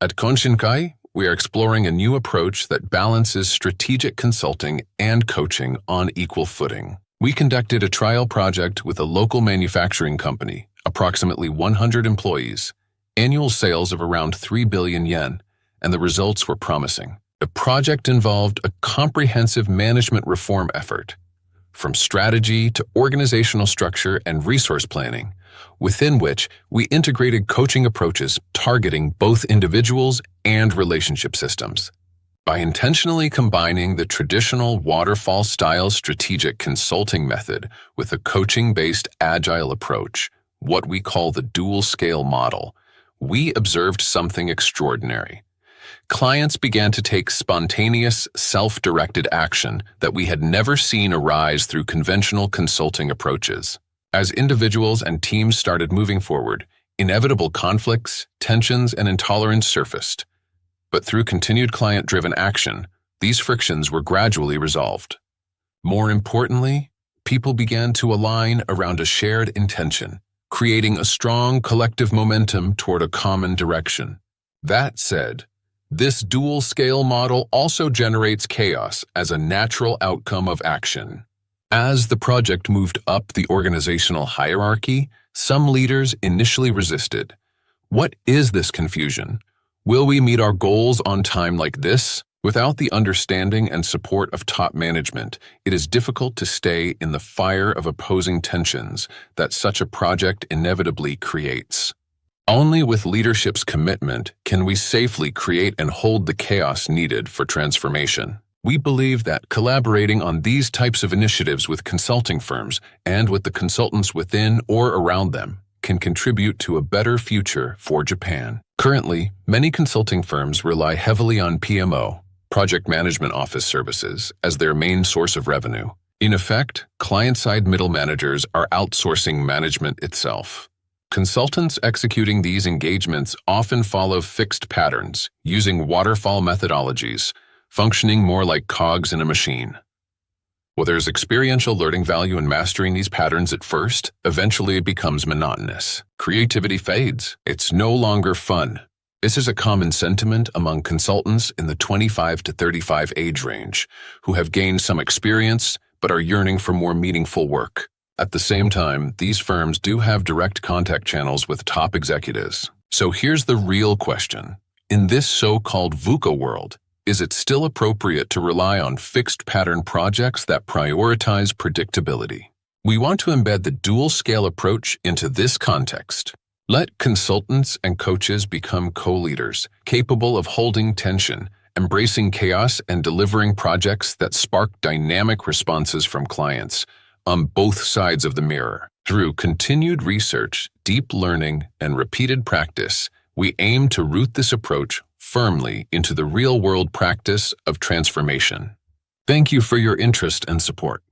At KONSHIN-KAI, we are exploring a new approach that balances strategic consulting and coaching on equal footing. We conducted a trial project with a local manufacturing company, approximately 100 employees, annual sales of around 3 billion yen, and the results were promising. The project involved a comprehensive management reform effort, from strategy to organizational structure and resource planning, within which we integrated coaching approaches targeting both individuals and relationship systems. By intentionally combining the traditional waterfall-style strategic consulting method with a coaching-based agile approach, what we call the dual-scale model, we observed something extraordinary. Clients began to take spontaneous, self-directed action that we had never seen arise through conventional consulting approaches. As individuals and teams started moving forward, inevitable conflicts, tensions, and intolerance surfaced. But through continued client-driven action, these frictions were gradually resolved. More importantly, people began to align around a shared intention, creating a strong collective momentum toward a common direction. That said, this dual-scale model also generates chaos as a natural outcome of action. As the project moved up the organizational hierarchy, some leaders initially resisted. What is this confusion? Will we meet our goals on time like this? Without the understanding and support of top management, it is difficult to stay in the fire of opposing tensions that such a project inevitably creates. Only with leadership's commitment can we safely create and hold the chaos needed for transformation. We believe that collaborating on these types of initiatives with consulting firms and with the consultants within or around them can contribute to a better future for Japan. Currently, many consulting firms rely heavily on PMO, Project Management Office services, as their main source of revenue. In effect, client-side middle managers are outsourcing management itself. Consultants executing these engagements often follow fixed patterns, using waterfall methodologies, functioning more like cogs in a machine. While there's experiential learning value in mastering these patterns at first, eventually it becomes monotonous. Creativity fades. It's no longer fun. This is a common sentiment among consultants in the 25 to 35 age range, who have gained some experience but are yearning for more meaningful work. At the same time, these firms do have direct contact channels with top executives. So here's the real question. In this so-called VUCA world, is it still appropriate to rely on fixed pattern projects that prioritize predictability? We want to embed the dual-scale approach into this context. Let consultants and coaches become co-leaders, capable of holding tension, embracing chaos, and delivering projects that spark dynamic responses from clients on both sides of the mirror. Through continued research, deep learning, and repeated practice, we aim to root this approach firmly into the real-world practice of transformation. Thank you for your interest and support.